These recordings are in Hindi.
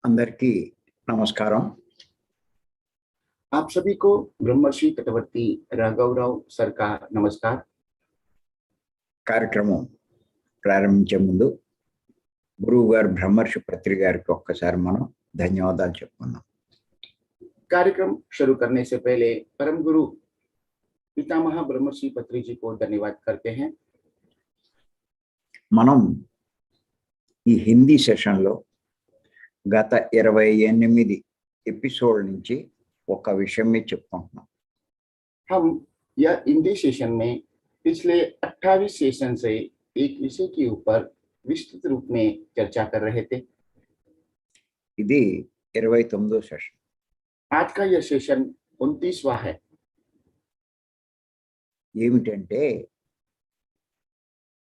అందరికీ నమస్కారం. आप सभी को ब्रह्मर्षि तटवर्ती राघवराव सर का नमस्कार। కార్యక్రమం ప్రారంభించే ముందు గురువు గారు బ్రహ్మర్షి పత్రి గారికి ఒక్కసారి మనం ధన్యవాదాలు చెప్పుకుందాం. कार्यक्रम शुरू करने से पहले परम गुरु पितामह ब्रह्मर्षि पत्री जी को धन्यवाद करते हैं। మనం ఈ హిందీ సెషన్లో గత 28 ఎపిసోడ్ నుంచి ఒక విషయం మీద చెప్పుకుంటున్నాం. हम यह हिंदी सेशन में पिछले 28 सेशन से एक विषय के ऊपर विस्तृत रूप में चर्चा कर रहे थे। ఇది 29వ సెషన్. आज का यह सेशन 29वां है। ఏమిటంటే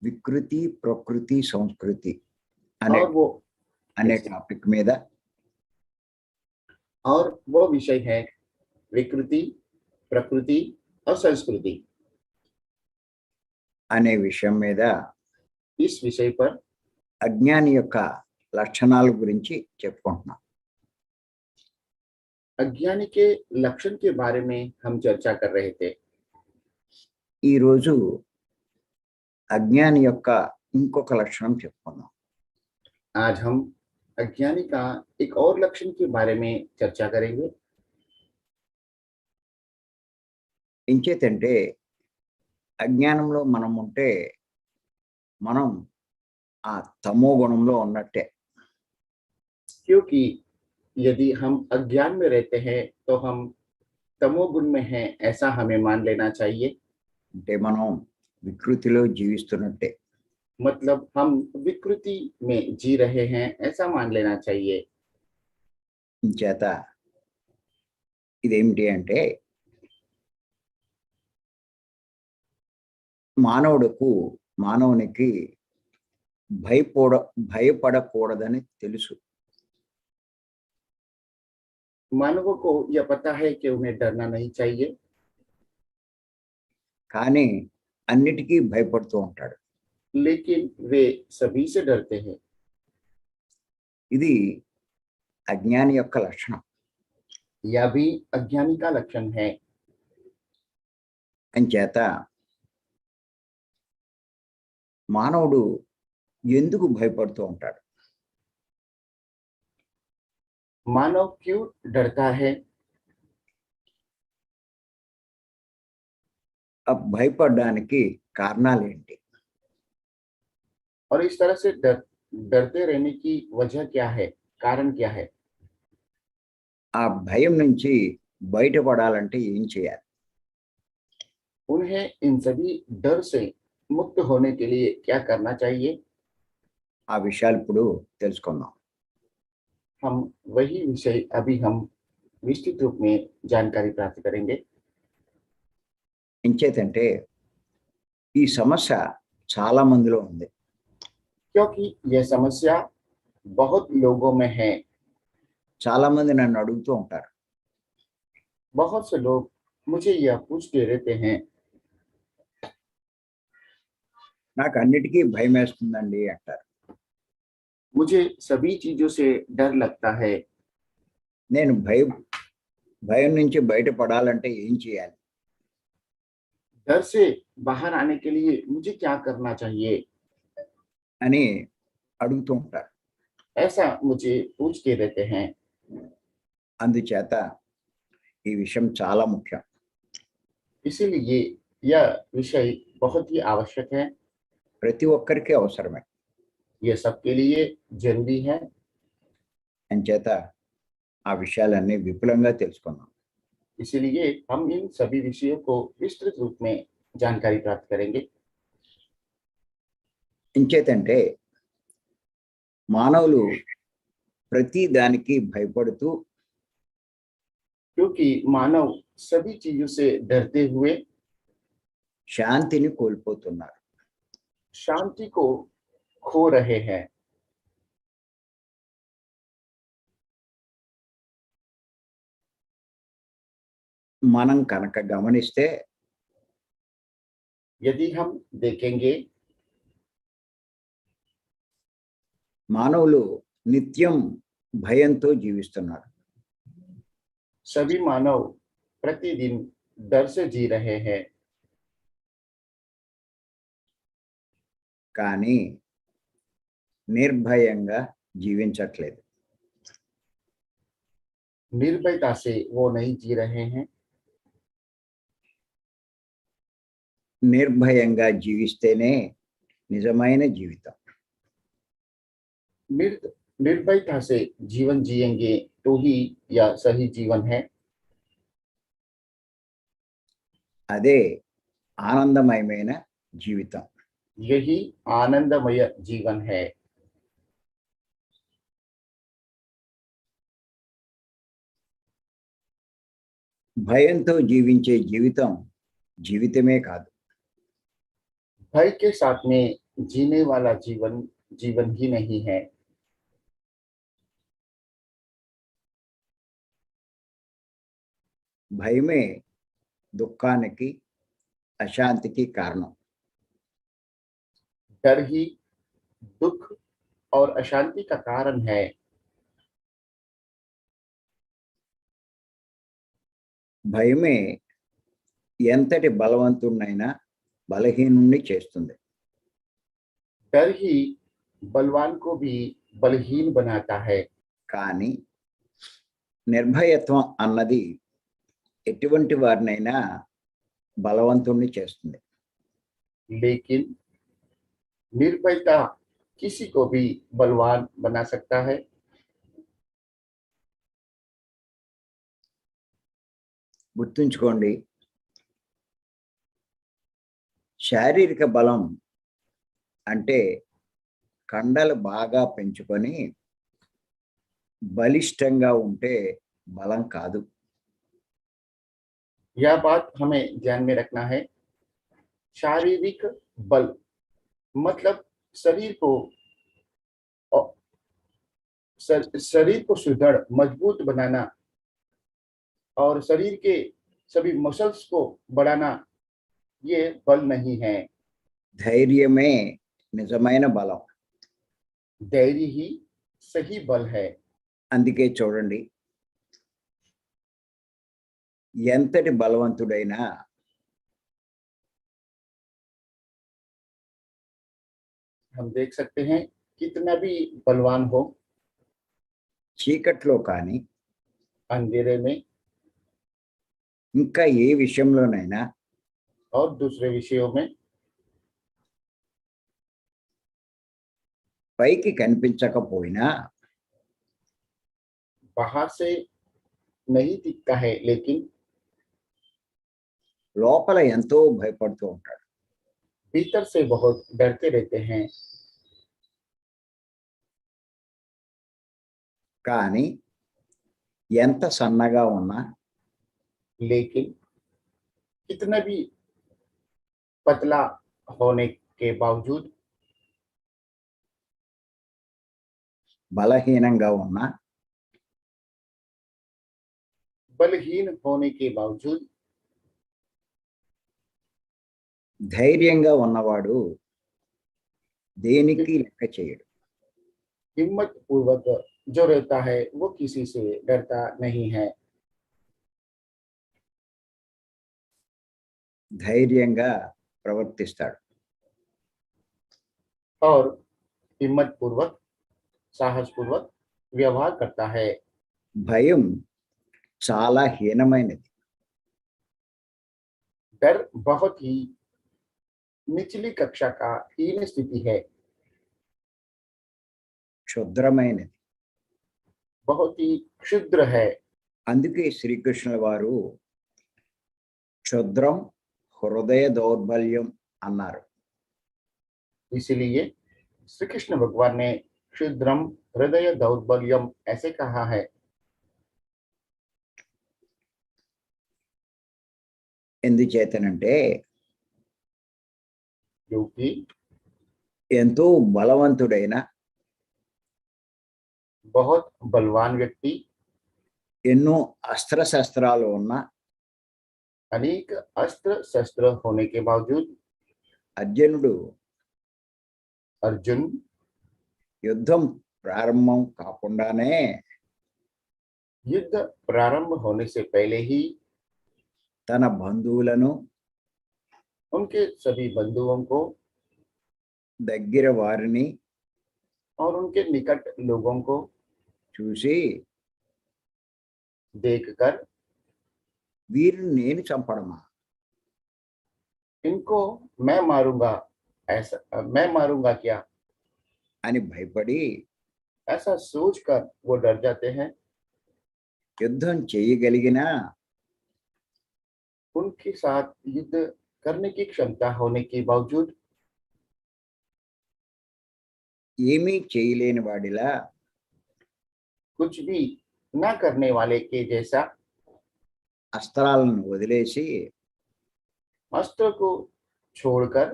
వికృతి ప్రకృతి సంస్కృతి అనే और టాపిక్ మీద वो विषय है विकृति, प्रकृति और संस्कृति। అనే విషయం మీద इस विषय पर అజ్ఞాని యొక్క లక్షణాల గురించి చెప్పుకుంటున్నాం. अज्ञानी के लक्षण के बारे में हम चर्चा कर रहे थे। ఈరోజు అజ్ఞాని యొక్క ఇంకొక లక్షణం చెప్పుకుందాం. आज हम अज्ञानी का एक और लक्षण के बारे में चर्चा करेंगे। ఇంకేతంటే అజ్ఞానంలో మనం ఉంటే మనం ఆ తమో గుణంలో ఉన్నట్టే. क्योंकि यदि हम अज्ञान में रहते हैं तो हम तमोगुण में हैं, ऐसा हमें मान लेना चाहिए। అంటే మనం వికృతిలో జీవిస్తున్నట్టే. मतलब हम विकृति में जी रहे हैं, ऐसा मान लेना चाहिए। చేత ఇదేమిటి అంటే మానవునికి భయపడకూడదని తెలుసు. मानवों को यह पता है कि उन्हें डरना नहीं चाहिए, కానీ అన్నిటికీ భయపడుతూ ఉంటాడు. लेकिन वे सभी से डरते हैं। ఇది అజ్ఞాని యొక్క లక్షణం. यह भी अज्ञानी का लक्षण है। అంచేత మానవుడు ఎందుకు భయపడుతూ ఉంటాడు? मानव क्यों डरता है? భయపడడానికి కారణాలు ఏంటి? और इस तरह से डरते रहने की वजह क्या है, कारण क्या है? ఆ భయం నుంచి బయటపడాలంటే ఏం చేయాలి? उन्हें इन सभी डर से मुक्त होने के लिए क्या करना चाहिए? ఆ విషయాలు ఇప్పుడు తెలుసుకుందాం. हम वही विषय अभी हम विस्तृत रूप में जानकारी प्राप्त करेंगे। ఇంచేతంటే ఈ సమస్య చాలా మందిలో ఉంది. क्योंकि यह समस्या बहुत लोगों में है। చాలా మంది నన్ను అడుగుతూ ఉంటారు, बहुत से लोग मुझे यह पूछते रहते हैं, నాకు అన్నిటికీ భయం వేస్తుందండి అంటారు. मुझे सभी चीजों से डर लगता है। నేను భయం నుంచి బయటపడాలంటే ఏం చేయాలి? डर से बाहर आने के लिए मुझे क्या करना चाहिए, అని అడుగుతూ ఉంటారు. ऐसा मुझे पूछते रहते हैं। అందుచేత ఈ విషయం చాలా ముఖ్యం. इसीलिए यह विषय बहुत ही आवश्यक है। ప్రతి ఒక్కరికి అవసరమే. यह सबके लिए जरूरी है। అంచేత ఆ విషయాలన్నీ విపులంగా తెలుసుకుందాం. इसीलिए हम इन सभी विषयों को विस्तृत रूप में जानकारी प्राप्त करेंगे। ఇంచేతంటే మానవులు ప్రతి దానికి భయపడుతూ क्योंकि मानव सभी चीजों से डरते हुए శాంతిని కోల్పోతున్నారు. शांति को खो रहे हैं। మనం కనుక గమనిస్తే यदि हम देखेंगे మానవులు నిత్యం భయంతో జీవిస్తున్నారు. सभी मानव प्रतिदिन डर से जी रहे हैं, కానీ నిర్భయంగా జీవించట్లేదు. निर्भयता से वो नहीं जी रहे हैं. నిర్భయంగా జీవిస్తేనే నిజమైన జీవితం. निर्भयता से जीवन जिएंगे तो ही यह सही जीवन है. అదే ఆనందమయమైన జీవితం. यही आनंदमय जीवन है. భయంతో జీవించే జీవితం జీవితమే కాదు, भय के साथ में जीने वाला जीवन जीवन ही नहीं है. భయమే దుఃఖానికి, అశాంతికి కారణం. डर ही दुख और अशांति का कारण है. భయమే ఎంతటి బలవంతుడినైనా బలహీనుణ్ణి చేస్తుంది. डर ही बलवान को भी बलहीन बनाता है. కానీ నిర్భయత్వం అన్నది ఎటువంటి వారినైనా బలవంతుణ్ణి చేస్తుంది. लेकिन निर्भयता किसी को भी बलवान बना सकता है. గుర్తుంచుకోండి, శారీరక బలం అంటే కండలు బాగా పెంచుకొని బలిష్టంగా ఉంటే బలం కాదు. यह बात हमें ध्यान में रखना है. शारीरिक बल मतलब शरीर को शरीर को सुदृढ़ मजबूत बनाना और शरीर के सभी मसल्स को बढ़ाना, ये बल नहीं है. ధైర్యమే నిజమైన బలం. धैर्य ही सही बल है. అందుకే చూడండి, ఎంతటి బలవంతుడైనా हम देख सकते हैं कितना भी बलवान हो, చీకట్లో కానీ अंधेरे में ఇంకా ఏ విషయంలోనైనా और दूसरे विषयों में పైకి కనిపించకపోయినా बाहर से नहीं दिखता है, लेकिन లోపల ఎంతో భయపడుతూ ఉంటాడు. भीतर से बहुत डरते रहते हैं. కానీ ఎంత సన్నగా ఉన్నా, लेकिन कितना भी पतला होने के बावजूद, బలహీనంగా ఉన్నా, बलहीन होने के बावजूद ధైర్యంగా ఉన్నవాడు దేనికి లెక్క చేయడు. हिम्मत पूर्वक जो रहता है वो किसी से डरता नहीं है. ధైర్యంగా ప్రవర్తిస్తాడు. और हिम्मत पूर्वक साहस पूर्वक व्यवहार करता है. భయం చాలా హీనమైనది. डर बहुत ही निचली कक्षा का हीन स्थिति है. క్షుద్రమైనది. बहुत ही क्षुद्र है. అందుకే శ్రీకృష్ణుల వారు క్షుద్రం హృదయ దౌర్బల్యం అన్నారు. इसलिए श्री कृष्ण भगवान ने क्षुद्रम हृदय दौर्बल्यम ऐसे कहा है. ఎందుచేతనంటే क्योंकि ఎంతో బలవంతుడైన, बहुत बलवान व्यक्ति, ఎన్నో అస్త్రశస్త్రాలు ఉన్న अनेक अस्त्र शस्त्र होने के बावजूद అర్జునుడు अर्जुन యుద్ధం ప్రారంభం కాకుండానే युद्ध प्रारंभ होने से पहले ही తన బంధువులను उनके सभी बंधुओं को దగ్గర వారిని और उनके निकट लोगों को చూసి देखकर వీరిని నేను చంపడమా इनको मैं मारूंगा, ऐसा मैं मारूंगा क्या, అని భయపడి ऐसा सोचकर वो डर जाते हैं। యుద్ధం చేయగలిగినా उनके साथ युद्ध करने की क्षमता होने के बावजूद ఏమీ చేయలేని వాడిలా कुछ भी ना करने वाले के जैसा అస్త్రాలను వదిలేసి अस्त्र को छोड़कर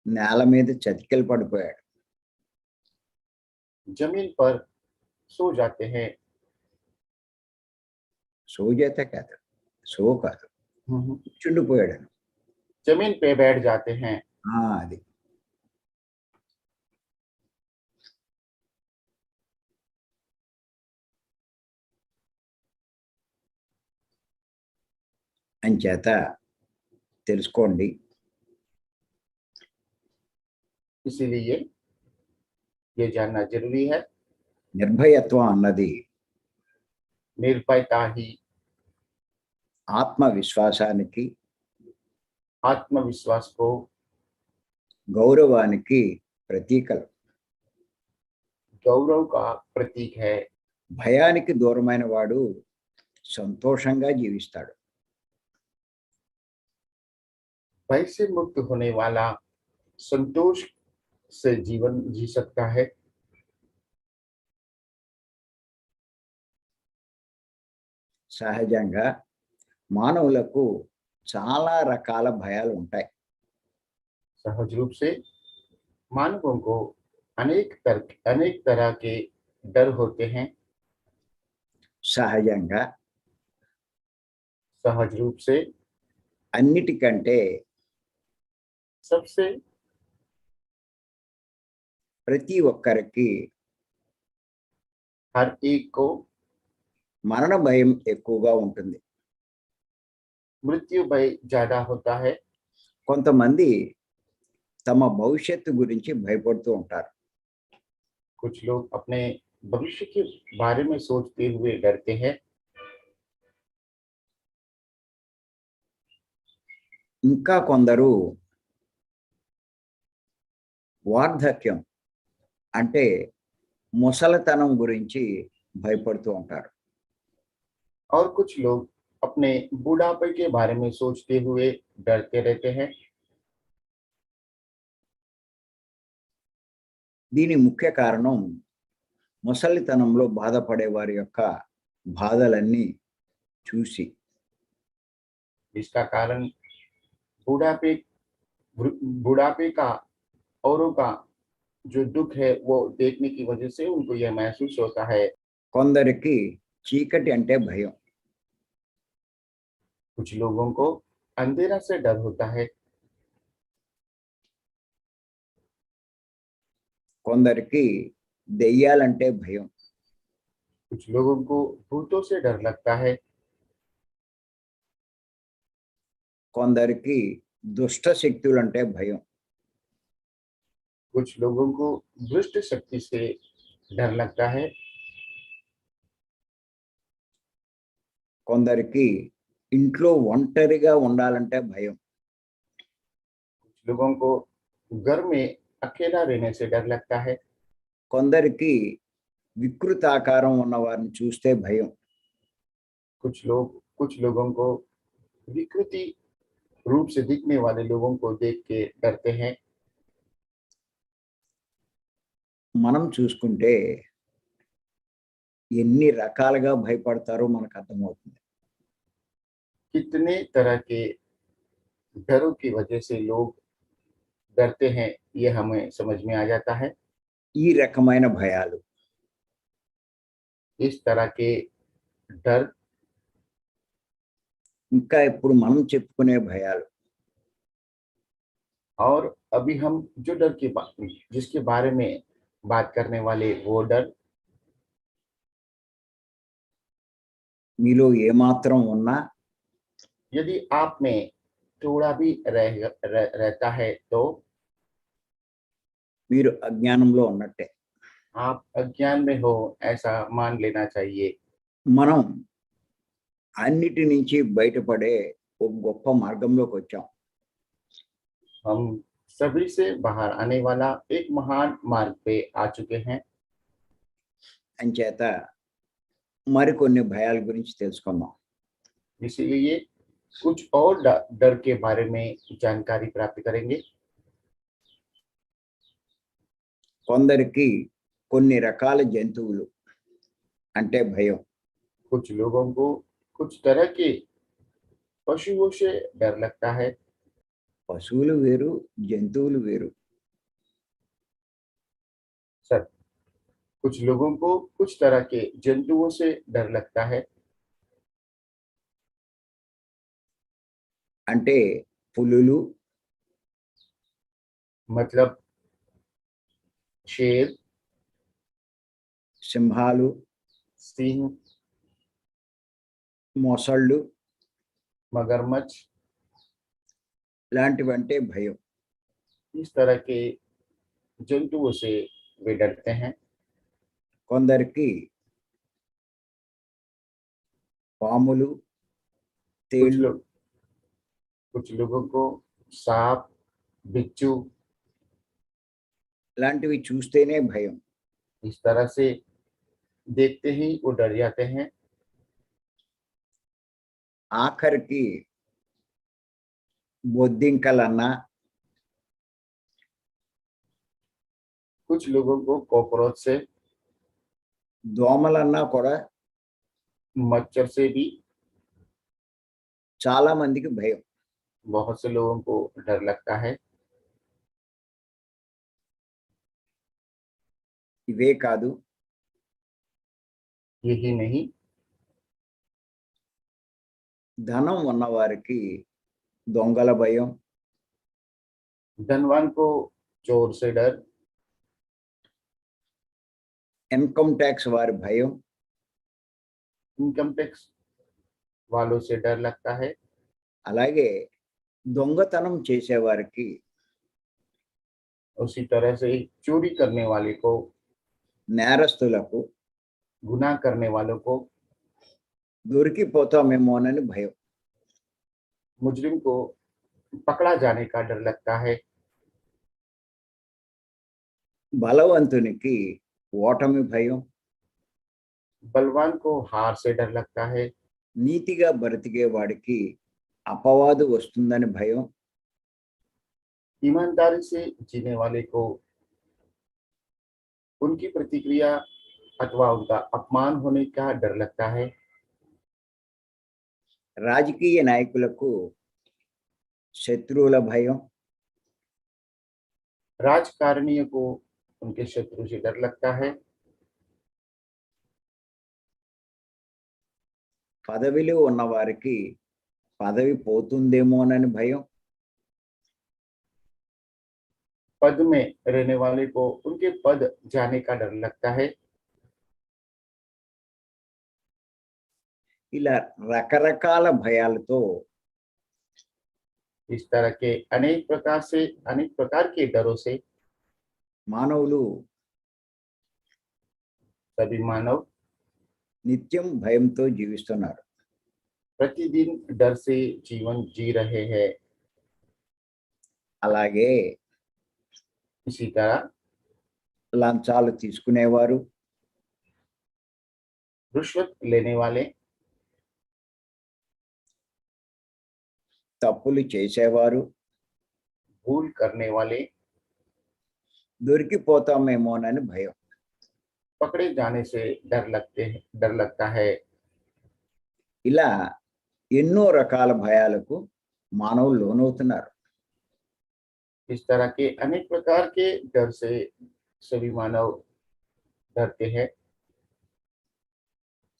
నేల మీద చతికిల పడిపోయాడు. जमीन पर सो जाते हैं। సోజేత కాదు, సో కాదు, కూర్చుండిపోయాడు. जमीन पे बैठ जाते हैं। అది అంచేత తెలుసుకోండి. इसीलिए ये जानना जरूरी है, నిర్భయత్వం అన్నది निर्भयता ही ఆత్మవిశ్వాసానికి, आत्मविश्वास को, గౌరవానికి ప్రతీకలు. गौरव का प्रतीक है। భయానికి దూరమైన వాడు సంతోషంగా జీవిస్తాడు. भय से मुक्त होने वाला संतोष से जीवन जी सकता है। సహజంగా మానవులకు చాలా రకాల భయాలు ఉంటాయి. सहज रूप से मानवों को अनेक तरह के डर होते हैं। సహజంగా सहज रूप से అన్నిటికంటే सबसे ప్రతి ఒక్కరికి हर एक को మరణ భయం ఎక్కువగా ఉంటుంది. मृत्यु भय ज्यादा होता है। కొంతమంది తమ భవిష్యత్తు గురించి భయపడుతూ ఉంటారు. कुछ लोग अपने भविष्य के बारे में सोचते हुए डरते हैं। ఇంకా కొందరు వార్ధక్యం అంటే ముసలితనం గురించి భయపడుతూ ఉంటారు. और कुछ लोग अपने बुढ़ापे के बारे में सोचते हुए डरते रहते हैं। దీని ముఖ్య కారణం ముసలితనంలో బాధపడే వారి యొక్క బాధలన్నీ చూసి इसका कारण बुढ़ापे बुढ़ापे का औरों का जो दुख है वो देखने की वजह से उनको यह महसूस होता है। కొందరికి చీకటి అంటే భయం. कुछ लोगों को अंधेरा से डर होता है। కొందరికి దెయ్యాలంటే భయం. कुछ लोगों को भूतों से डर लगता है। కొందరికి దుష్ట శక్తులంటే భయం. कुछ लोगों को दुष्ट शक्ति से डर लगता है। కొందరికి ఇంట్లో ఒంటరిగా ఉండాలంటే భయం. कुछ लोगों को घर में अकेला रहने से डर लगता है। కొందరికి వికృతాకారం ఉన్న వారిని చూస్తే భయం. कुछ लोगों को विकृति रूप से दिखने वाले लोगों को देख के डरते हैं। మనం చూసుకుంటే ఎన్ని రకాలుగా భయపడతారో మనకు అర్థమవుతుంది. कितने तरह के डरों की वजह से लोग डरते हैं ये हमें समझ में आ जाता है। ఈ రకమైన భయాలు इस तरह के डर ఇంకా ఇప్పుడు మనం చెప్పుకునే భయాలు और अभी हम जो डर की बात जिसके बारे में बात करने वाले वो डर మీలో ఏమాత్రం ఉన్నా यदि आप में थोड़ा भी रहता है तो మీరు అజ్ఞానంలో ఉన్నట్టే. आप अज्ञान में हो ऐसा मान लेना चाहिए। మనం అన్నిటి నుంచి బయటపడే ఒక గొప్ప మార్గంలోకి వచ్చాం. हम सभी से बाहर आने वाला एक महान मार्ग पे आ चुके हैं। అంచేత మరికొన్ని భయాల గురించి తెలుసుకుందాం. इसीलिए कुछ और डर के बारे में जानकारी प्राप्त करेंगे। కొందరికి కొన్ని రకాల జంతువులు అంటే భయం. कुछ लोगों को कुछ तरह के पशुओं से डर लगता है। పశువులు వేరు, జంతువులు వేరు. सर, कुछ लोगों को कुछ तरह के जंतुओं से डर लगता है। అంటే పులులు, मतलब शेर, సింహాలు, सिंह, మొసళ్ళు मगरमच्छ, ఇలాంటివంటే భయం. इस तरह के जंतुओं से वे डरते हैं। కొందరికి పాములు, कुछ తేళ్ళు, लोग कुछ लोगों को सांप, बिच्छू ఇలాంటివి చూస్తేనే భయం. इस तरह से देखते ही वो डर जाते हैं। ఆఖరికి బొద్దింకలన్నా, कुछ लोगों को कॉकरोच से, దోమలన్నా కూడా मच्छर से भी చాలా మందికి భయం. बहुत से लोगों को डर लगता है। ఇవే కాదు, यही नहीं, ధనం ఉన్నవారికి దొంగల భయం, धनवान को चोर से डर, ఇన్కమ్ ట్యాక్స్ వారి భయం, इनकम टैक्स वालों से डर लगता है। అలాగే దొంగతనం చేసేవారికి, उसी तरह से चोरी करने वाले को, నేరస్తులకు गुनाह करने वालों को, దొరికిపోతామేమోనని భయం. मुजरिम को पकड़ा जाने का डर लगता है। బలవంతునికి ఓటమి భయం, बलवान को हार से डर लगता है। నీతిగా బ్రతికే వాడికి అపవాదు వస్తుందని భయం. ईमानदारी से जीने वाले को उनकी प्रतिक्रिया अथवा उनका अपमान होने का डर लगता है। రాజకీయ నాయకులకు శత్రువుల భయం, राजकारणियों को उनके शत्रु से डर लगता है। పదవిలో ఉన్నవారికి పదవి పోతుందేమోనని భయం. पद में रहने वाले को उनके पद जाने का डर लगता है। ఇలా రకరకాల భయాలతో इस तरह के अनेक प्रकार के डरों से మానవులు सभी मानव నిత్యం భయంతో జీవిస్తున్నారు. प्रतिदिन डर से जीवन जी रहे हैं। అలాగే इसी तरह లంచాలు తీసుకునేవారు, रिश्वत लेने वाले, తప్పులు చేసేవారు भूल करने वाले, దొరికిపోతామేమోనని భయం. पकड़े जाने से डर लगता है। ఇలా ఎన్నో రకాల భయాలకు మానవులు లోనవుతున్నారు. इस तरह के अनेक प्रकार के डर से सभी मानव डरते हैं।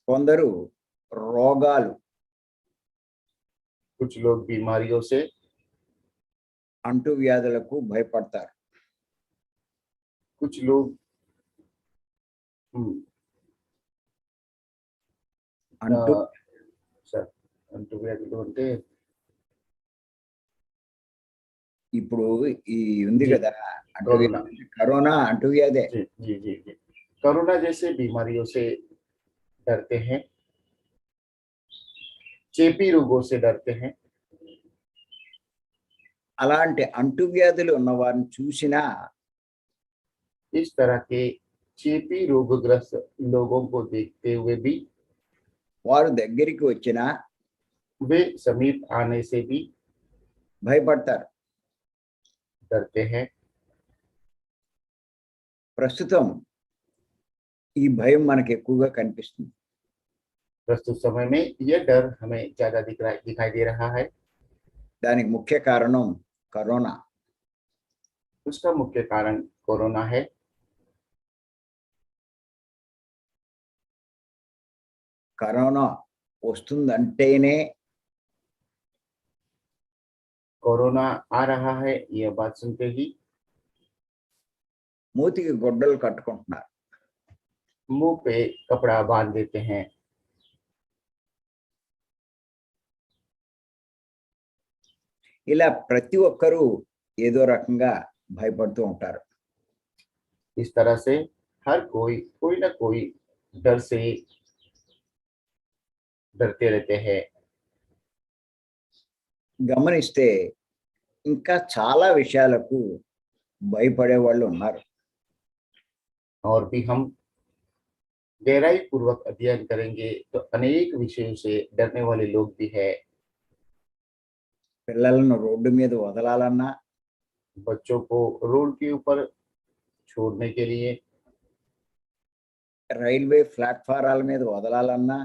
కొందరు రోగాలు, कुछ लोग बीमारियों से, అంటువ్యాధులకు భయపడతారు. कुछ लोग అంటు సార్ అంటువ్యాధులు అంటే ఇప్పుడు ఈ ఉంది जी, కదా कोरोना। అంటువ్యాధి, కరోనా అంటువ్యాధే. जी जी जी जी कोरोना जैसे बीमारियों से डरते हैं, चेपी रोगों से डरते हैं। అలాంటి అంటువ్యాధులు ఉన్న వారిని చూసినా इस तरह के चेपी रोगग्रस्त लोगों को देखते हुए भी, వారు దగ్గరికి వచ్చినా वे समीप आने से भी భయపడతారు. डरते हैं। ప్రస్తుతం ఈ భయం మనకి ఎక్కువగా కనిపిస్తుంది. प्रस्तुत समय में यह डर हमें ज्यादा दिखाई दे रहा है। దానికి ముఖ్య కారణం కరోనా. उसका मुख्य कारण कोरोना है। కరోనా వస్తుందంటేనే कोरोना आ रहा है यह बात सुनते ही మూతికి గొడ్డలు కట్టుకుంటున్నారు. मुंह पे कपड़ा बांध देते हैं। ఇలా ప్రతి ఒక్కరూ ఏదో రకంగా భయపడుతూ ఉంటారు. इस तरह से हर कोई ना कोई डर से डरते रहते हैं। గమనిస్తే ఇంకా చాలా విషయాలకు భయపడే వాళ్ళు ఉన్నారు. और भी हम गहराई पूर्वक अध्ययन करेंगे तो अनेक विषयों से डरने वाले लोग भी है। పిల్లలను రోడ్డు మీద వదలాలన్నా, बच्चों को रोड के ऊपर छोड़ने के लिए, రైల్వే ప్లాట్ఫారాల మీద వదలాలన్నా,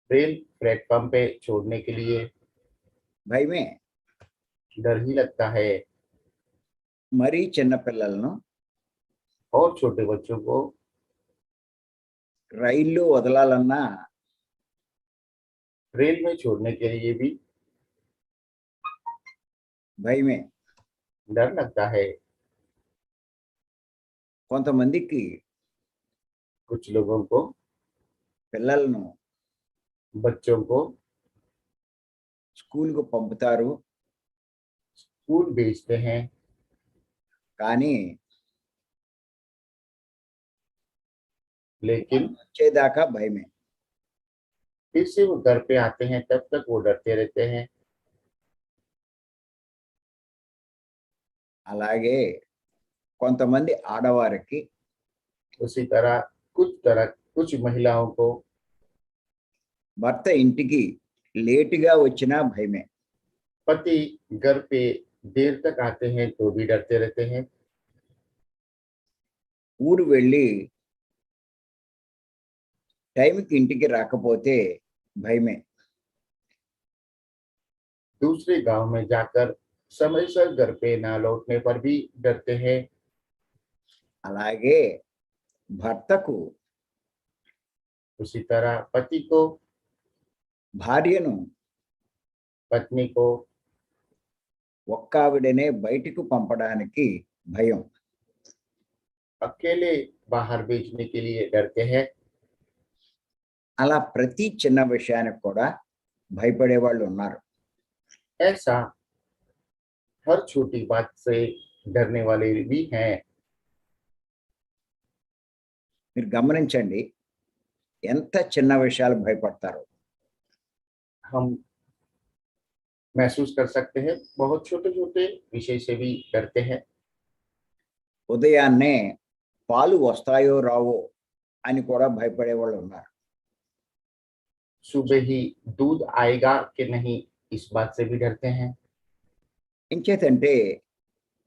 रेल प्लेटफॉर्म पे छोड़ने के लिए భయమే. डर ही लगता है। మరీ చిన్న పిల్లలను और छोटे बच्चों को రైల్లో వదలాలన్నా रेल में छोड़ने के लिए भी భయమే. डर लगता है। కొంతమందికి कुछ लोगों को, పిల్లలను बच्चों को స్కూల్కు పంపుతారు, स्कूल भेजते हैं, కానీ लेकिन వచ్చేదాకా భయమే. फिर से वो घर पे आते हैं तब तक वो डरते रहते हैं। అలాగే కొంతమంది ఆడవారికి उसी तरह कुछ महिलाओं को భర్త ఇంటికి లేటుగా వచ్చినా భయమే. पति घर पे देर तक आते हैं तो भी डरते रहते हैं। ఊరు వెళ్ళి టైంకి ఇంటికి రాకపోతే భయమే. दूसरे गांव में जाकर समय से घर पे ना लौटने पर भी डरते हैं। అలాగే భర్తకు उसी तरह पति को, భార్యను पत्नी को ఒక్కావిడనే బయటికి పంపడానికి భయం. अकेले बाहर भेजने के लिए डरते हैं। అలా ప్రతి చిన్న విషయానికి కూడా భయపడే వాళ్ళు ఉన్నారు. ऐसा हर छोटी बात से डरने वाले भी हैं। మీరు గమనించండి, ఎంత చిన్న విషయాలు భయపడతారు. हम महसूस कर सकते हैं बहुत छोटे छोटे विषय से भी डरते हैं। ఉదయాన్నే పాలు వస్తాయో రావో అని కూడా భయపడే వాళ్ళు ఉన్నారు. सुबह ही दूध आएगा कि नहीं इस बात से भी डरते हैं। ఇంకేతంటే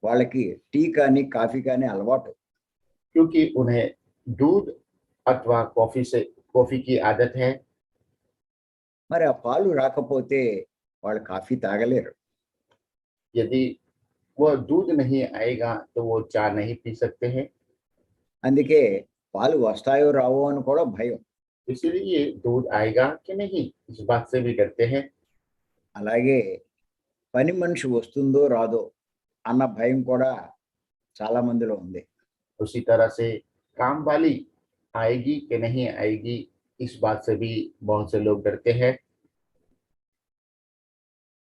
వాళ్ళకి టీ కానీ కాఫీ కానీ అలవాటు. क्योंकि उन्हें दूध अथवा कॉफी की आदत है। మరి ఆ పాలు రాకపోతే వాళ్ళు కాఫీ తాగలేరు. यदि वह दूध नहीं आएगा तो वो चाय नहीं पी सकते हैं। అందుకే పాలు వస్తాయో రావో అని కూడా భయం. इसीलिए दूध आएगा कि नहीं इस बात से भी डरते हैं। అలాగే పని మనిషి వస్తుందో రాదో అన్న భయం కూడా చాలా మందిలో ఉంది. उसी तरह से काम वाली आएगी कि नहीं आएगी इस बात से भी बहुत से लोग डरते हैं।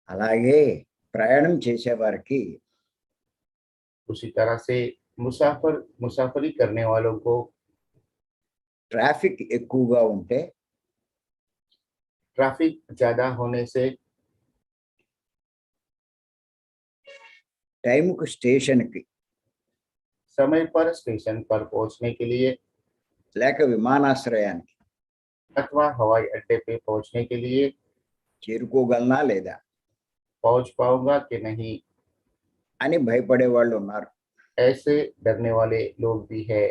అలాగే ప్రయాణం చేసేవారికి उसी तरह से मुसाफरी करने वालों को ట్రాఫిక్ ఎక్కువగా ఉంటే ट्रैफिक ज्यादा होने से టైంకు స్టేషన్కి समय पर स्टेशन पर पहुंचने के लिए లేక విమానాశ్రయానికి अथवा हवाई अड्डे पे पहुंचने के लिए చేరుకోగలనా లేదా पहुंच पाऊंगा कि नहीं, అని భయపడే వాళ్ళు ఉన్నారు. ऐसे डरने वाले लोग भी है।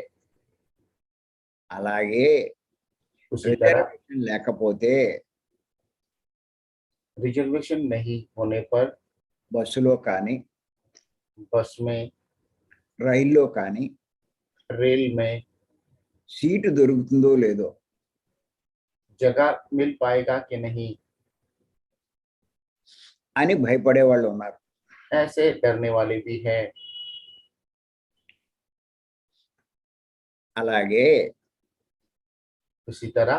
అలాగే उसी तरह రిజర్వేషన్ లేకపోతే रिजर्वेशन नहीं होने पर బస్సులో కానీ बस में, రైల్లో కానీ रेल में సీటు దొరుకుతుందో లేదో जगह मिल पाएगा कि नहीं, అని భయపడే వాళ్ళు ఉన్నారు. ऐसे डरने वाले भी है। అలాగే उसी तरह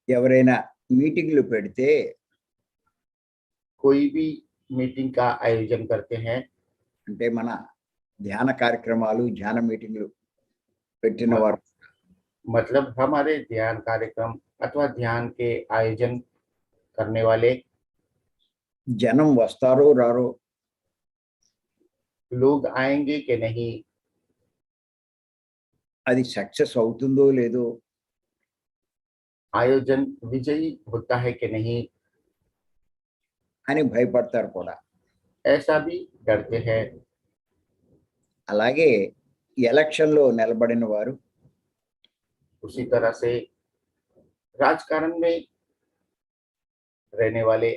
ఎవరైనా మీటింగ్లు పెడితే कोई भी मीटिंग का आयोजन करते हैं, అంటే మన ధ్యాన కార్యక్రమాలు ధ్యాన మీటింగ్లు పెట్టిన వారు मतलब हमारे ध्यान कार्यक्रम अथवा ध्यान के आयोजन करने वाले జనం వస్తారో రారో लोग आएंगे कि नहीं, అది సక్సెస్ అవుతుందో లేదో आयोजन विजयी होता है कि नहीं, అని భయపడతారు కూడా. ऐसा भी डरते हैं। అలాగే ఎలక్షన్లో నిలబడిన వారు उसी तरह से राजकारण में रहने वाले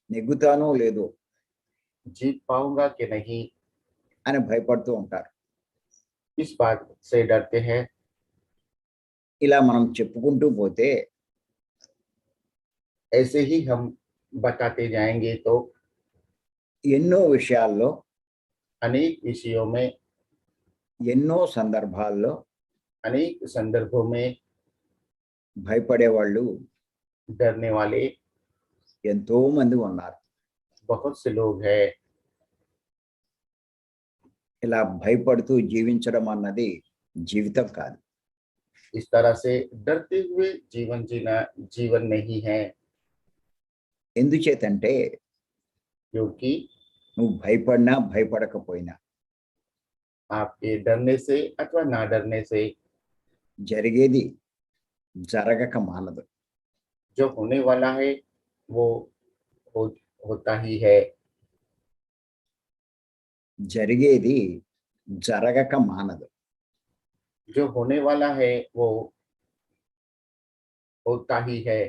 నెగ్గుతానో లేదో जीत पाऊंगा कि नहीं, అని భయపడుతూ ఉంటారు. इस बात से डरते हैं। ఇలా మనం చెప్పుకుంటూ పోతే ऐसे ही हम बताते जाएंगे तो ఎన్నో విషయాల్లో अनेक विषयों में, ఎన్నో సందర్భాల్లో अनेक संदर्भों में భయపడే వాళ్ళు डरने वाले ఎంతో మంది ఉన్నారు. बहुत से लोग हैं। ఇలా భయపడుతూ జీవించడం అన్నది జీవితం కాదు. इस तरह से डरते हुए जीवन जीना जीवन नहीं है, ఎందుచేతంటే क्योंकि నువ్వు భయపడినా భయపడకపోయినా आपके डरने से अथवा ना डरने से జరిగేది జరగక మానదు. जो होने वाला है वो हो, होता ही है। జరిగేది జరగక మానదు. जो होने वाला है वो होता ही है,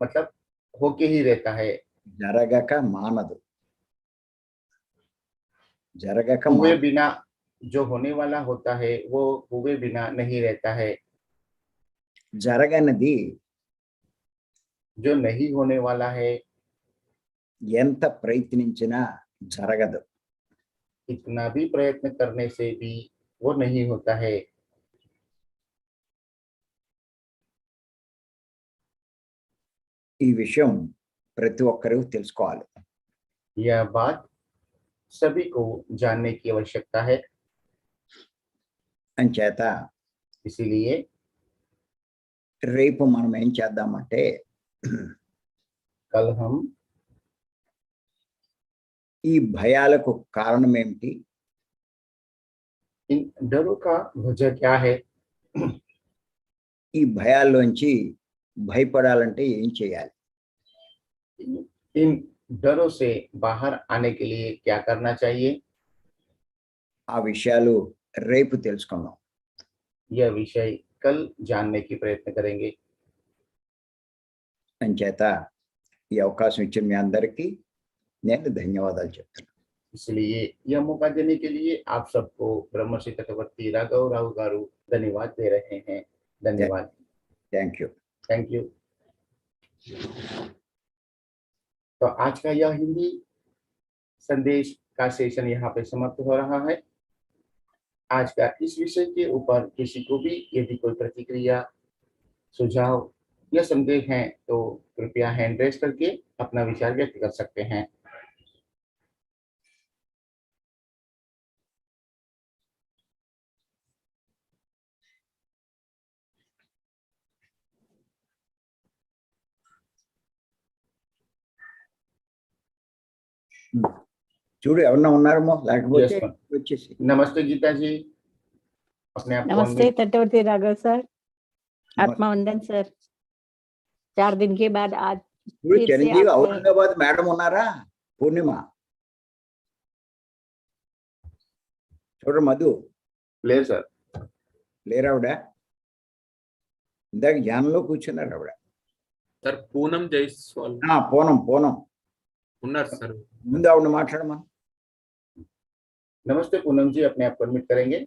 मतलब होके ही रहता है। జరగక మానదు. జరగక हुए మానదు. बिना जो होने वाला होता है वो हुए बिना नहीं रहता है। జరగనిది जो नहीं होने वाला है ఎంత ప్రయత్నించినా జరగదు. इतना भी प्रयत्न करने से भी वो नहीं होता है। ఈ విషయం ప్రతి ఒక్కరూ తెలుసుకోవాలి. यह बात सभी को जानने की आवश्यकता है। అంచేత इसीलिए రేపు మనం ఏం చేద్దామంటే कल हम ఈ భయాలకు కారణం ఏమిటి, इन डरों का वजह क्या है, ఈ భయాల్లోంచి భయపడాలంటే ఏం చేయాలి, इन डरों से बाहर आने के लिए क्या करना चाहिए, ఆ విషయాలు రేపు తెలుసుకుందాం. यह विषय कल जानने की प्रयत्न करेंगे। అంచేత ఈ అవకాశం ఇచ్చిన మీ అందరికీ నేను ధన్యవాదాలు చెప్తున్నాను. इसलिए यह मौका देने के लिए आप सबको ब्रह्मश्री चक्रवर्ती राघव राव गारू धन्यवाद दे रहे हैं। धन्यवाद। Thank you. Thank you. तो आज का यह हिंदी संदेश का सेशन यहाँ पे समाप्त हो रहा है। आज का इस विषय के ऊपर किसी को भी यदि कोई प्रतिक्रिया, सुझाव या संदेह है तो कृपया हैंड रेज करके अपना विचार व्यक्त कर सकते हैं। చూడు ఎవరన్నా ఉన్నారేమో, లేకపోతే Yes, ma'am. వచ్చేసి. नमस्ते गीता जी, अपने आप को नमस्ते unmute- तटवर्ती राघव सर, नमस्ते। आत्मा वंदन सर। 4 दिन के बाद आज చూడు फिर से చిరంజీవి, आपने ఔరంగాబాద్ మేడం ఉన్నారా? పూర్ణిమ చూడరు, మధు ले सर। లేరు ఆవిడ. ఇందాక ధ్యానంలో కూర్చున్నారు ఆవిడ. సార్ పూనం జైస్వాల్ పూనం ఉన్నారు సార్. ముందు ఆవిడ మాట్లాడమా. नमस्ते पूनम जी, अपने आप को अनम्यूट करेंगे।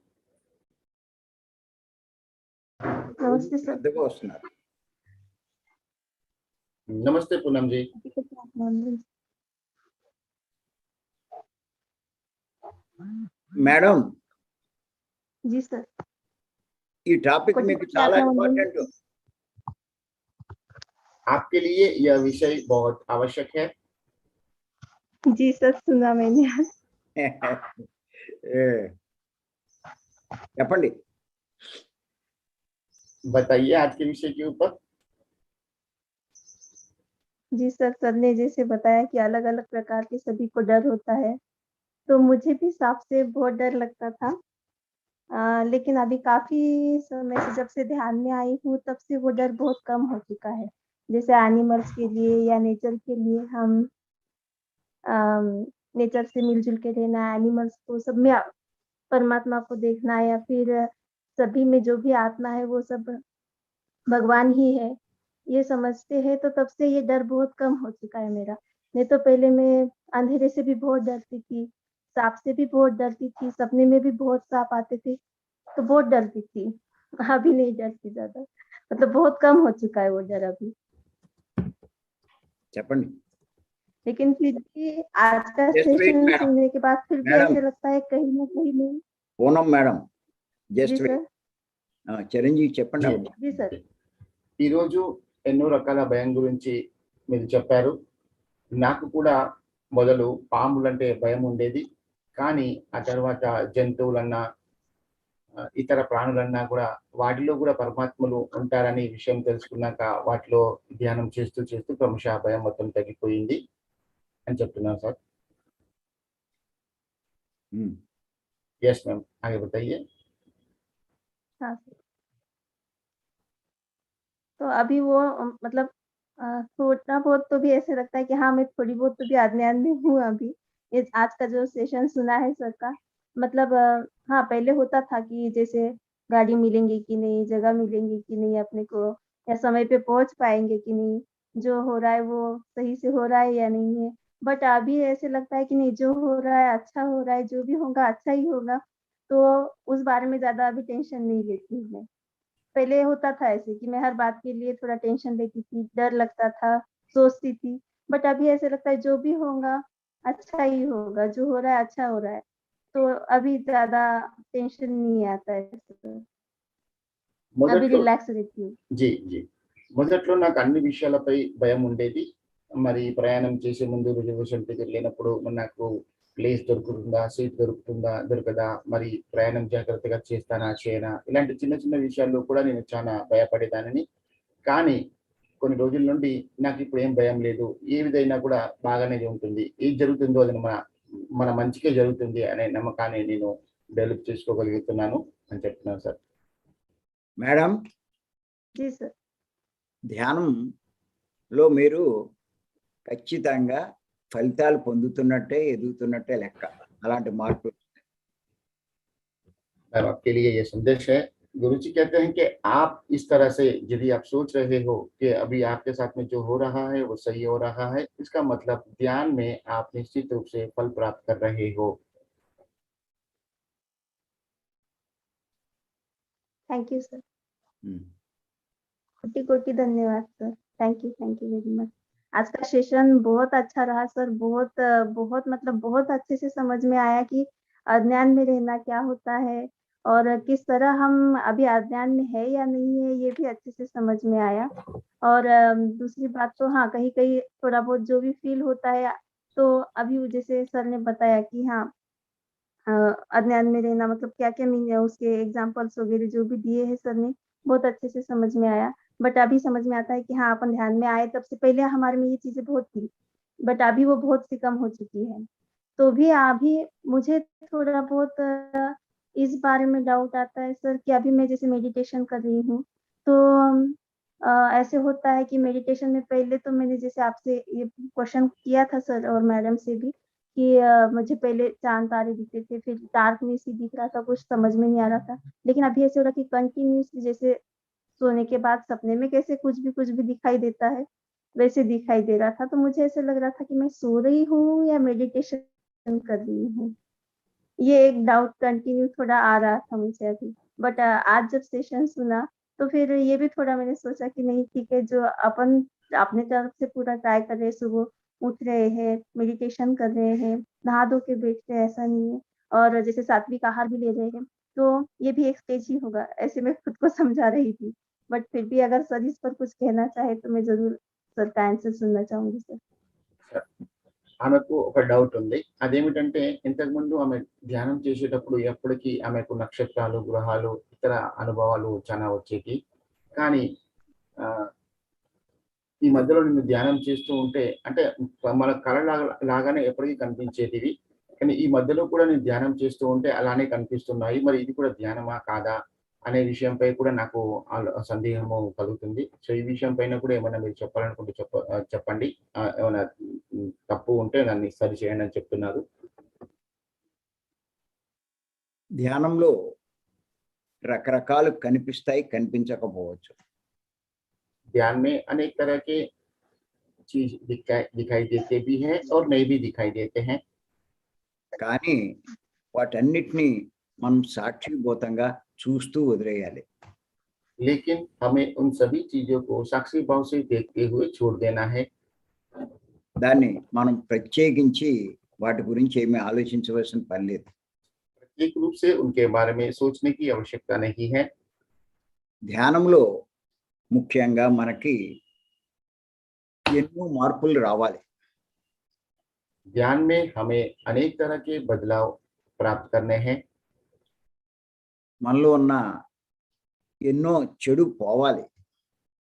नमस्ते सर। పెద్దగా వస్తున్నారు. नमस्ते पूनम जी। మేడం, जी सर। ఈ టాపిక్ మీకు చాలా ఇంపార్టెంట్. आपके लिए यह विषय बहुत आवश्यक है। जी सर, सुना मैंने। చెప్పండి. बताइए आज के विषय के ऊपर। जी सर ने जैसे बताया कि अलग अलग प्रकार के सभी को डर होता है, तो मुझे भी सांप से बहुत डर लगता था। लेकिन अभी काफी समय से जब से ध्यान में आई हूँ तब से वो डर बहुत कम हो चुका है। जैसे एनिमल्स के लिए या नेचर के लिए हम नेचर से मिलजुल के रहना, एनिमल्स को सब में परमात्मा को देखना, या फिर सभी में जो भी आत्मा है वो सब भगवान ही है, ये समझते हैं, तो तब से ये डर बहुत कम हो चुका है मेरा। नहीं तो पहले मैं अंधेरे से भी बहुत डरती थी, सांप से भी बहुत डरती थी, सपने में भी बहुत सांप आते थे तो बहुत डरती थी। अभी नहीं डरती ज्यादा, मतलब बहुत कम हो चुका है वो डर अभी। చెప్పండి. लेकिन फिर भी आज का Just wait, सेशन madam. सुनने के बाद फिर भी Madam. ऐसे लगता है कहीं ना कहीं नहीं। పూనం మేడం, जी జస్ట్ सर। చిరంజీవి చెప్పండి. ఆవిడ. जी सर। ఈ రోజు ఎన్నో రకాల భయం గురించి మీరు చెప్పారు. నాకు కూడా మొదలు పాములంటే భయం ఉండేది, కానీ ఆ తర్వాత జంతువులన్నా ఇతర ప్రాణులన్నా కూడా వాటిలో కూడా పరమాత్మలు ఉంటారని విషయం తెలుసుకున్నాక వాటిలో ధ్యానం చేస్తూ చేస్తూ క్రమశः భయం మొత్తం తగ్గిపోయింది అని చెప్తున్నాను సార్। यस मैम, आगे बताइए। हाँ सर। तो अभी वो मतलब थोड़ा बहुत तो भी ऐसे लगता है कि हाँ मैं थोड़ी बहुत तो भी अज्ञान में हूँ अभी। ये आज का जो सेशन सुना है सर का, मतलब हाँ पहले होता था कि जैसे गाड़ी मिलेंगी कि नहीं, जगह मिलेंगी कि नहीं अपने को, या समय पे पहुंच पाएंगे कि नहीं, जो हो रहा है वो सही से हो रहा है या नहीं है। बट अभी ऐसे लगता है कि नहीं, जो हो रहा है अच्छा हो रहा है, जो भी होगा अच्छा ही होगा, तो उस बारे में ज्यादा अभी टेंशन नहीं लेती हूँ मैं। पहले होता था ऐसे कि मैं हर बात के लिए थोड़ा टेंशन लेती थी, डर लगता था, सोचती थी। बट अभी ऐसे लगता है जो भी होगा अच्छा ही होगा, जो हो रहा है अच्छा हो रहा है, तो अभी ज्यादा टेंशन नहीं आता है। अभी మొదట్లో रिलैक्स रहती हूँ। జీ జీ మొదట్లో నాకు అన్ని విషయాలపై భయం ఉండేది। మరి ప్రయాణం చేసే ముందు రిజర్వేషన్ టికెట్ లేనప్పుడు మరి నాకు ప్లేస్ దొరుకుతుందా, సీట్ దొరుకుతుందా, దొరకదా, మరి ప్రయాణం జాగ్రత్తగా చేస్తానా చేయనా, ఇలాంటి చిన్న చిన్న విషయాల్లో కూడా నేను చాలా భయపడేదానిని। కానీ కొన్ని రోజుల నుండి నాకు ఇప్పుడు ఏం భయం లేదు, ఏ విధైనా కూడా బాగానే ఉంటుంది, ఏది జరుగుతుందో అది మన మంచికే జరుగుతుంది అనే నమ్మకాన్ని నేను డెవలప్ చేసుకోగలుగుతున్నాను అని చెప్తున్నాను సార్। మేడం, जी सर। ధ్యానంలో మీరు ఖచ్చితంగా ఫలితాలు పొందుతున్నట్టే, ఎదుగుతున్నట్టే లెక్క. అలాంటి మార్పులు मैम आपके लिए ये संदेश है। गुरु जी कहते हैं कि आप इस तरह से यदि आप सोच रहे हो कि अभी आपके साथ में जो हो रहा है वो सही हो रहा है, इसका मतलब ध्यान में आप निश्चित रूप से फल प्राप्त कर रहे हो। Thank you sir. कोटि कोटि धन्यवाद sir. Thank you very much. आज का सेशन बहुत अच्छा रहा सर। बहुत मतलब बहुत अच्छे से समझ में आया कि अज्ञान में रहना क्या होता है, और किस तरह हम अभी अज्ञान में है या नहीं है, ये भी अच्छे से समझ में आया। और दूसरी बात तो हाँ, कहीं-कहीं थोड़ा बहुत जो भी फ़ील होता है, तो अभी वो जैसे सर ने बताया कि हाँ, अज्ञान में रहना मतलब क्या-क्या मीन है, उसके एग्ज़ाम्पल्स वगैरह जो भी दिए हैं सर ने, बहुत अच्छे से समझ में आया। बट अभी समझ में आता है कि हाँ, अपन ध्यान में आए तब से पहले हमारे में ये चीज़ें बहुत थी, बट अभी वो बहुत सी कम हो चुकी है। तो भी अभी मुझे थोड़ा बहुत इस बारे में डाउट आता है सर कि अभी मैं जैसे मेडिटेशन कर रही हूँ, तो ऐसे होता है कि मेडिटेशन में पहले तो मैंने जैसे आपसे ये क्वेश्चन किया था सर और मैडम से भी कि मुझे पहले चाँद-तारे दिखते थे, फिर डार्कनेस ही दिख रहा था, कुछ समझ में नहीं आ रहा था। लेकिन अभी ऐसे हो रहा है कि कंटिन्यूअसली जैसे सोने के बाद सपने में कैसे कुछ भी दिखाई देता है, वैसे दिखाई दे रहा था। तो मुझे ऐसा लग रहा था कि मैं सो रही हूँ या मेडिटेशन कर रही हूँ। ये एक डाउट कंटिन्यू थोड़ा आ रहा था मुझे अभी। बट आज जब सेशन सुना, तो फिर ये भी थोड़ा मैंने सोचा कि नहीं ठीक है, जो अपन अपने तरफ से पूरा ट्राई कर रहे हैं, सुबह उठ रहे हैं, मेडिटेशन कर रहे हैं, नहा धो के बैठ रहे हैं, ऐसा नहीं है। और जैसे सात्विक आहार भी ले रहे हैं, तो ये भी एक स्टेज ही होगा, ऐसे मैं खुद को समझा रही थी। बट फिर भी अगर सर इस पर कुछ कहना चाहे, तो मैं ज़रूर सर का आंसर सुनना चाहूँगी सर। ఆమెకు ఒక డౌట్ ఉంది. అదేమిటంటే ఇంతకుముందు ఆమె ధ్యానం చేసేటప్పుడు ఎప్పటికీ ఆమెకు నక్షత్రాలు, గ్రహాలు, ఇతర అనుభవాలు చాలా వచ్చేటియి. కానీ ఈ మధ్యలో నేను ధ్యానం చేస్తూ ఉంటే అంటే మన లాగానే ఎప్పటికీ కనిపించేటివి. కానీ ఈ మధ్యలో కూడా నేను ధ్యానం చేస్తూ ఉంటే అలానే కనిపిస్తున్నాయి. మరి ఇది కూడా ధ్యానమా? కాదా? అనే విషయంపై కూడా నాకు సందేహము కలుగుతుంది. సో, ఈ విషయం పైన కూడా ఏమైనా మీరు చెప్పాలనుకుంటే చెప్పండి. ఏమైనా తప్పు ఉంటే దాన్ని సరిచేయండి అని చెప్తున్నారు. ధ్యానంలో రకరకాలు కనిపిస్తాయి, కనిపించకపోవచ్చు. ध्यान में अनेक तरह के चीज दिखाई देते भी हैं और नहीं भी दिखाई देते हैं. కానీ వాటన్నిటిని మనం సాక్షిభూతంగా చూస్తూ వదిలేయాలి. लेकिन हमें उन सभी चीजों को साक्षी भाव से देखते हुए छोड़ देना है. దాన్ని మనం ప్రత్యేకించి వాటి గురించి ఏమీ ఆలోచించవలసిన పని లేదు. प्रत्येक रूप से उनके बारे में सोचने की आवश्यकता नहीं है. ధ్యానంలో ముఖ్యంగా మనకి ఎన్నో మార్పులు రావాలి. ध्यान में हमें अनेक तरह के बदलाव प्राप्त करने हैं. మనలో ఉన్న ఎన్నో చెడు పోవాలి.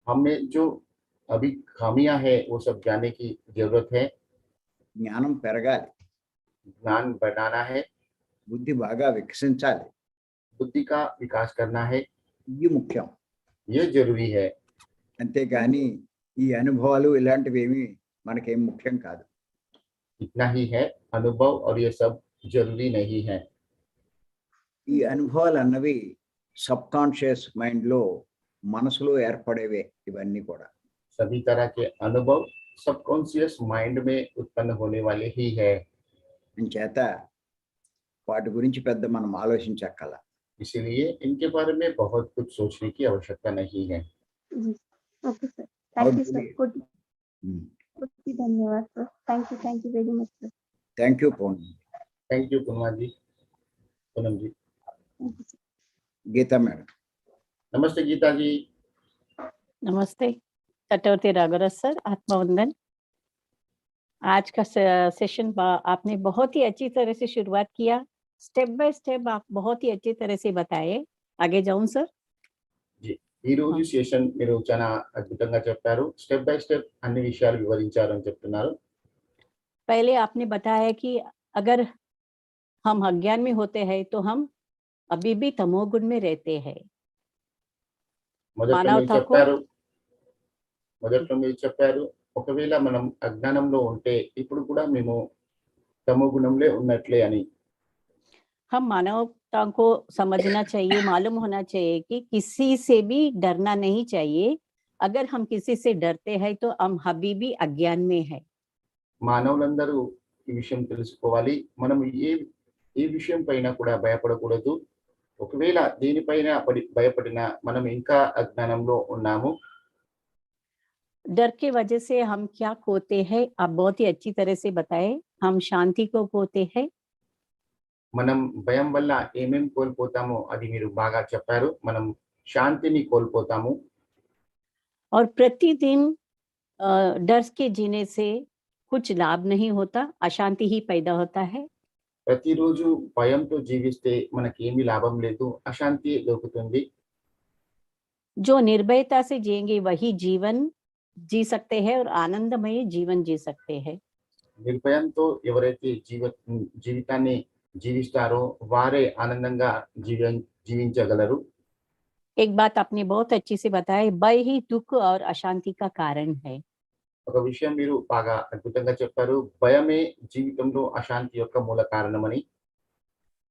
हमें जो अभी खामियां है वो सब जाने की जरूरत है. జ్ఞానం పెరగాలి. ज्ञान बढ़ाना है. బుద్ధి బాగా వికసించాలి. बुद्धि का विकास करना है. ఇది ముఖ్యం. ये जरूरी है. అంతేగాని ఈ అనుభవాలు ఇలాంటివి ఏమీ మనకేం ముఖ్యం కాదు. इतना ही है. अनुभव और ये सब जरूरी नहीं है. ఈ అనుభవాలు అన్నవి సబ్ కాన్షియస్ మైండ్ లో మనసులో ఏర్పడేవే ఇవన్నీ కూడా. सभी तरह के अनुभव सबकॉन्शियस माइंड में उत्पन्न होने वाले ही है. అంచేత వాటి గురించి పెద్ద మనం ఆలోచించక్కల. इसलिए इनके बारे में बहुत कुछ सोचने की आवश्यकता नहीं है. जी, okay sir. Thank you sir. कोटि ఉమ్. कोटि धन्यवाद sir. Thank you very much sir. Thank you Purna. Thank you Poonam ji. Poonam ji. Thank you sir. Geeta madam. नमस्ते गीता जी. नमस्ते चटवर्ती राघवराज सर, आत्मवंदन। आज का सेशन आपने बहुत ही अच्छी तरह से शुरुआत किया, स्टेप बाय स्टेप आप बहुत ही अच्छी तरह से बताए। आगे जाऊं सर? जी, ఈ రోజు సెషన్ మీరు చాలా అద్భుతంగా చెప్పారు. స్టెప్ బై స్టెప్ అన్ని విషయాలు వివరించారు అని చెప్తున్నారు. पहले आपने बताया कि अगर हम अज्ञान में होते हैं तो हम अभी भी तमोगुण में रहते हैं। మొదట్లో మీరు చెప్పారు ఒకవేళ మనం అజ్ఞానంలో ఉంటే ఇప్పుడు కూడా మేము తమో గుణంలో ఉన్నట్లే అని. हम मानवता को समझना चाहिए, मालूम होना चाहिए कि किसी से भी डरना नहीं चाहिए। अगर हम किसी से डरते हैं तो हम अभी भी अज्ञान में है. మానవులందరూ ఈ విషయం తెలుసుకోవాలి. మనం ఏ విషయం పైన కూడా భయపడకూడదు. ఒకవేళ దేనిపైన భయపడినా మనం ఇంకా అజ్ఞానంలో ఉన్నాము. डर के वजह से हम क्या खोते हैं, आप बहुत ही अच्छी तरह से बताए. हम शांति को खोते हैं, మనం భయం వల్ల ఏమేం కోల్పోతామో అది మీరు బాగా చెప్పారు. మనం శాంతిని కోల్పోతాము. और प्रतिदिन डर के जीने से कुछ लाभ नहीं होता, अशांति ही पैदा होता है। ప్రతిరోజు భయంతో జీవిస్తే మనకేమీ లాభం లేదు, అశాంతి దొరుకుతుంది. जो निर्भयता से जिएंगे वही जीवन जी सकते हैं और आनंदमय जीवन जी सकते हैं। నిర్భయంతో ఎవరైతే జీవితాన్ని జీవిస్తారో వారే ఆనందంగా జీవించగలరు. एक बात आपने बहुत अच्छी से बताया, भय ही दुख और अशांति का कारण है। ఒక విషయం మీరు బాగా అద్భుతంగా చెప్పారు. భయమే జీవితంలో అశాంతి యొక్క మూల కారణమని.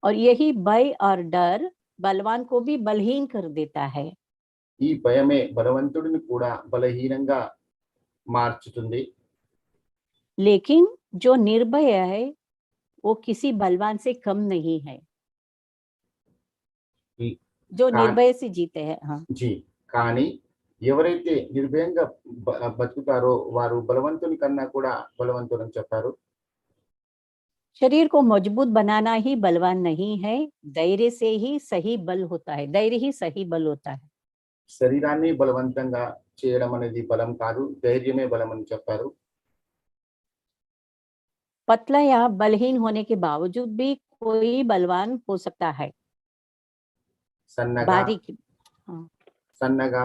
और यही भय और डर बलवान को भी बलहीन कर देता है। ఈ భయమే బలవంతుడిని కూడా బలహీనంగా మార్చుతుంది. लेकिन जो निर्भय है वो किसी बलवान से कम नहीं है, ఈ- जो हाँ। निर्भय से जीते हैं। हाँ, జీ కానీ ఎవరైతే నిర్భయంగా బతుకుతారో వారు బలవంతుని కన్నా కూడా బలవంతుడు అని చెప్పారు. शरीर को मजबूत बनाना ही बलवान नहीं है, धैर्य से ही सही बल होता है, धैर्य ही सही बल होता है। శరీరాన్ని బలవంతంగా చేయడం అనేది బలం కాదు, ధైర్యమే బలం అని చెప్పారు. पतला या बलहीन होने के बावजूद भी कोई बलवान हो सकता है। సన్నగా बारीक, हाँ, సన్నగా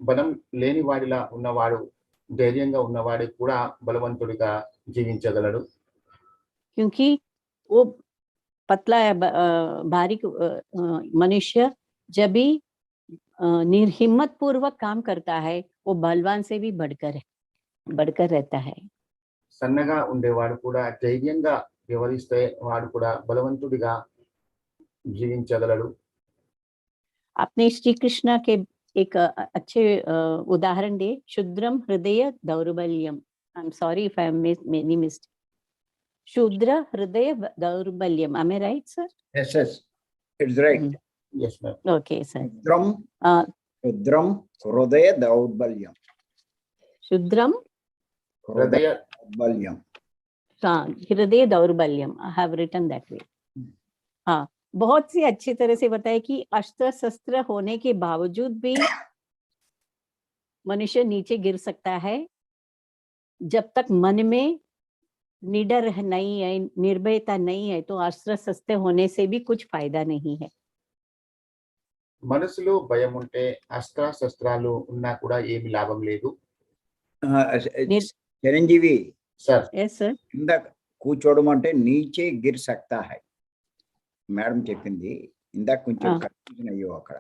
బలం లేని వాడిలా ఉన్నవాడు, ధైర్యంగా ఉన్నవాడు కూడా బలవంతుడిగా జీవించగలడు. क्योंकि वो पतला या बारीक मनुष्य जब भी निर्हिम्मत पूर्वक काम करता है वो बलवान से भी बढ़कर रहता है। సన్నగా ఉండేవాడు కూడా ధైర్యంగా వ్యవహరిస్తే వాడు కూడా బలవంతుడిగా జీవించగలడు. आपने श्री कृष्ण के एक अच्छे उदाहरण दिए, शुद्रम हृदय दौर्बल्यम। I am sorry if I many missed. शूद्र हृदय दौर्बल्यम, am I right, sir? Yes, yes, it's right. Yes ma'am. Okay, sir. రుద్రం హృదయ దౌర్బల్యం. शुद्रम హృదయ దౌర్బల్యం. हृदय दौर्बल्यम, I have written that way. हाँ, बहुत सी अच्छी तरह से बताया कि अस्त्र शस्त्र होने के बावजूद भी मनुष्य नीचे गिर सकता है जब तक मन में निडर नहीं है, निर्भयता नहीं है, तो अस्त्र शस्त्र होने से भी कुछ फायदा नहीं है। మనసులో భయం ఉంటే అస్త్ర శస్త్రాలు ఉన్నా కూడా ఏమి లాభం లేదు. Chiranjeevi sir yes sir. కింద కూర్చోవడం అంటే నీచే గిర్ సక్తా హై. మేడం చెప్పింది ఇందాక కొంచెం కన్ఫ్యూజన్ అయ్యో అక్కడ.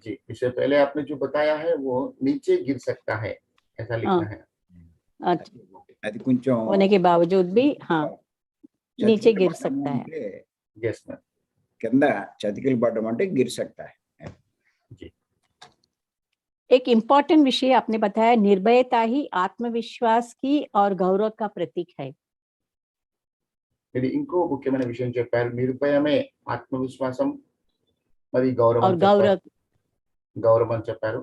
जी, इससे पहले आपने जो बताया है वो नीचे गिर सकता है ऐसा लिखना है. అది కొంచెం होने के बावजूद भी हाँ नीचे गिर सकता है। అంటే यस मैम. కింద చతికిలు పడడం అంటే గిర్ సక్తా హై. एक इम्पोर्टेंट विषय आपने बताया, निर्भयता ही आत्मविश्वास की और गौरव का प्रतीक है। ఇది ఇంకో ముఖ్యమైన విషయం చెప్పారు. నిర్భయమే ఆత్మవిశ్వాసం మరి గౌరవం और गौरव, గౌరవం అని చెప్పారు.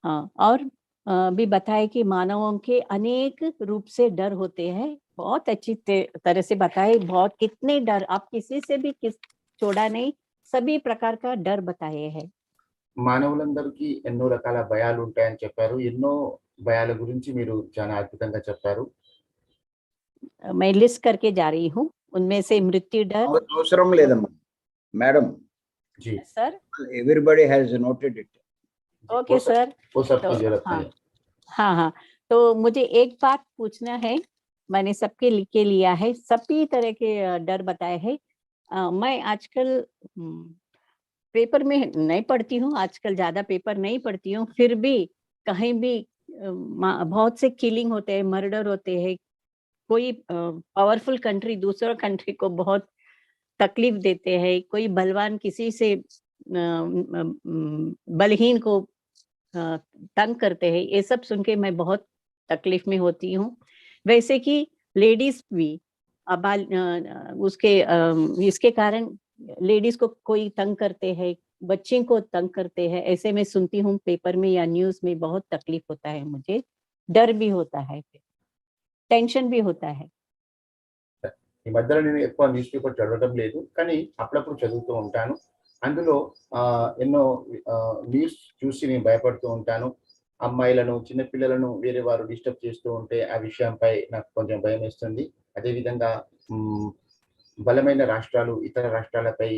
हाँ, और भी बताया कि मानवों के अनेक रूप से डर होते हैं। बहुत अच्छी तरह से बताए, बहुत कितने डर, आप किसी से भी छोड़ा नहीं, सभी प्रकार का डर बताए हैं। మానవులందరికీ ఎన్నో రకాల భయాలు ఉంటాయని చెప్పారు. ఎన్నో భయాల గురించి మీరు చాలా అద్భుతంగా చెప్పారు. मैं लिस्ट करके जा रही हूँ, उनमें से मृत्यु डर। అవసరం లేదమ్మా మేడం. जी, sir everybody has noted it. Okay sir. वो सब तो की जरूरत हाँ, नहीं है. हाँ हाँ, तो मुझे एक बात पूछना है, मैंने सबके लिखे लिया है, सभी तरह के डर बताए हैं। मैं आजकल पेपर में नहीं पढ़ती हूँ, आजकल ज्यादा पेपर नहीं पढ़ती हूँ, फिर भी कहीं भी बहुत से किलिंग होते हैं, मर्डर होते हैं। कोई पावरफुल कंट्री दूसरा कंट्री को बहुत तकलीफ देते हैं, कोई बलवान किसी से बलहीन को तंग करते हैं। ये सब सुन के मैं बहुत तकलीफ में होती हूँ। वैसे कि लेडीज भी उसके इसके कारण लेडीज को कोई तंग करते हैं, बच्चे को तंग करते हैं, ऐसे मैं सुनती हूँ पेपर में या न्यूज में, बहुत तकलीफ होता है मुझे, डर भी होता है, टेंशन भी होता है। ఈ మధ్యలో నేను ఎక్కువ న్యూస్ పేపర్ చదవడం లేదు, కానీ అప్పుడప్పుడు చదువుతూ ఉంటాను. అందులో ఎన్నో న్యూస్ చూసి నేను భయపడుతూ ఉంటాను. అమ్మాయిలను, చిన్న పిల్లలను వేరే వారు డిస్టర్బ్ చేస్తూ ఉంటే ఆ విషయంపై నాకు కొంచెం భయం వేస్తుంది. అదేవిధంగా బలమైన రాష్ట్రాలు ఇతర రాష్ట్రాలపై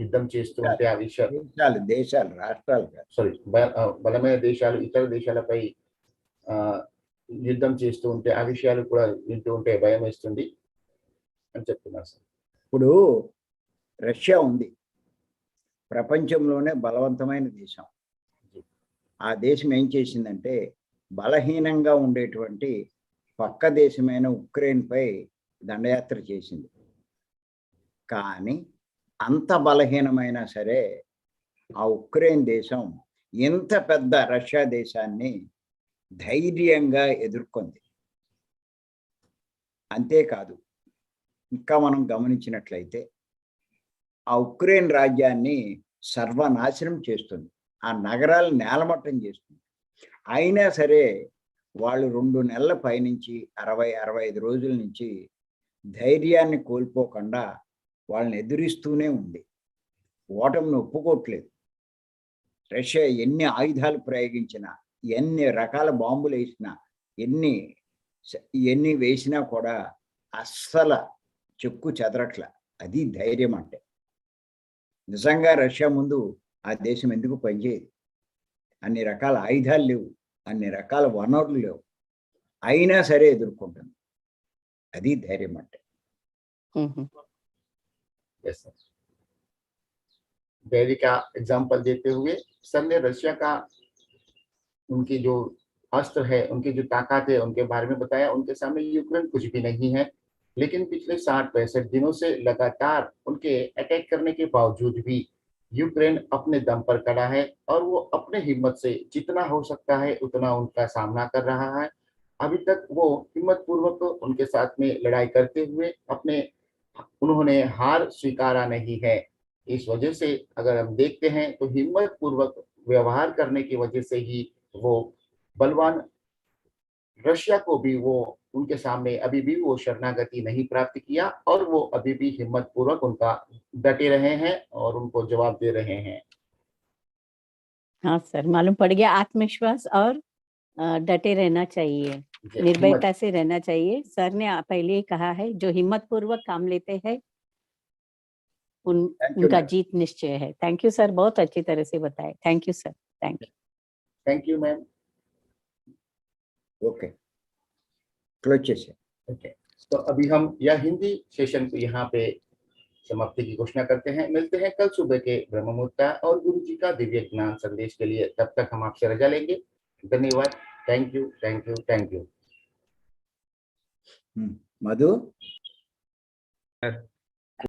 యుద్ధం చేస్తూ ఉంటే ఆ విషయం దేశాలు రాష్ట్రాలు సారీ బలమైన దేశాలు ఇతర దేశాలపై యుద్ధం చేస్తూ ఉంటే ఆ విషయాలు కూడా వింటూ ఉంటే భయం వేస్తుంది అని చెప్తున్నారు సార్. ఇప్పుడు రష్యా ఉంది, ప్రపంచంలోనే బలవంతమైన దేశం. ఆ దేశం ఏం చేసిందంటే బలహీనంగా ఉండేటువంటి పక్క దేశమైన ఉక్రెయిన్ పై దండయాత్ర చేసింది. కానీ అంత బలహీనమైనా సరే ఆ ఉక్రెయిన్ దేశం ఎంత పెద్ద రష్యా దేశాన్ని ధైర్యంగా ఎదుర్కొంది. అంతేకాదు, ఇంకా మనం గమనించినట్లయితే ఆ ఉక్రెయిన్ రాజ్యాన్ని సర్వనాశనం చేస్తుంది, ఆ నగరాలను నేలమట్టం చేస్తుంది. అయినా సరే వాళ్ళు 2 నెలల పైనుంచి 60-65 రోజుల నుంచి ధైర్యాన్ని కోల్పోకుండా వాళ్ళని ఎదురిస్తూనే ఉంది, ఓటమిని ఒప్పుకోవట్లేదు. రష్యా ఎన్ని ఆయుధాలు ప్రయోగించినా, ఎన్ని రకాల బాంబులు వేసినా, ఎన్ని వేసినా కూడా అస్సలు చెక్కు చెదరట్ల. అది ధైర్యం అంటే. నిజంగా రష్యా ముందు ఆ దేశం ఎందుకు పనిచేయదు? అన్ని రకాల ఆయుధాలు లేవు, అన్ని రకాల వనరులు లేవు, అయినా సరే ఎదుర్కొంటుంది. అది ధైర్యం అంటే. धैर्य का एग्जाम्पल देते हुए सर ने रशिया का उनकी जो अस्त्र है, उनकी जो ताकत है, उनके बारे में बताया. उनके सामने यूक्रेन कुछ भी नहीं है, लेकिन पिछले 60-65 दिनों से लगातार उनके अटैक करने के बावजूद भी यूक्रेन अपने दम पर खड़ा है और वो अपने हिम्मत से जितना हो सकता है उतना उनका सामना कर रहा है. अभी तक वो हिम्मत पूर्वक उनके साथ में लड़ाई करते हुए उन्होंने हार स्वीकारा नहीं है. इस वजह से अगर हम देखते हैं तो हिम्मत पूर्वक व्यवहार करने की वजह से ही वो बलवान रशिया को भी वो उनके सामने अभी भी वो शरणागति नहीं प्राप्त किया और वो अभी भी हिम्मत पूर्वक उनका डटे रहे हैं और उनको जवाब दे रहे हैं. हाँ सर, मालूम पड़ गया आत्मविश्वास और डटे रहना चाहिए, निर्भयता से रहना चाहिए. सर ने पहले ही कहा है, जो हिम्मत पूर्वक काम लेते हैं उनका जीत निश्चय है. थैंक यू सर, बहुत अच्छी तरह से बताए. Thank you sir. Thank you ma'am. Okay, close చేసే. ओके, तो अभी हम यह हिंदी सेशन को यहाँ पे समाप्ति की घोषणा करते हैं. मिलते हैं कल सुबह के ब्रह्म मुहूर्त और गुरु जी का दिव्य ज्ञान संदेश के लिए. तब तक हम आपसे रजा लेंगे. धन्यवाद. Thank you, thank you, thank you. Madhu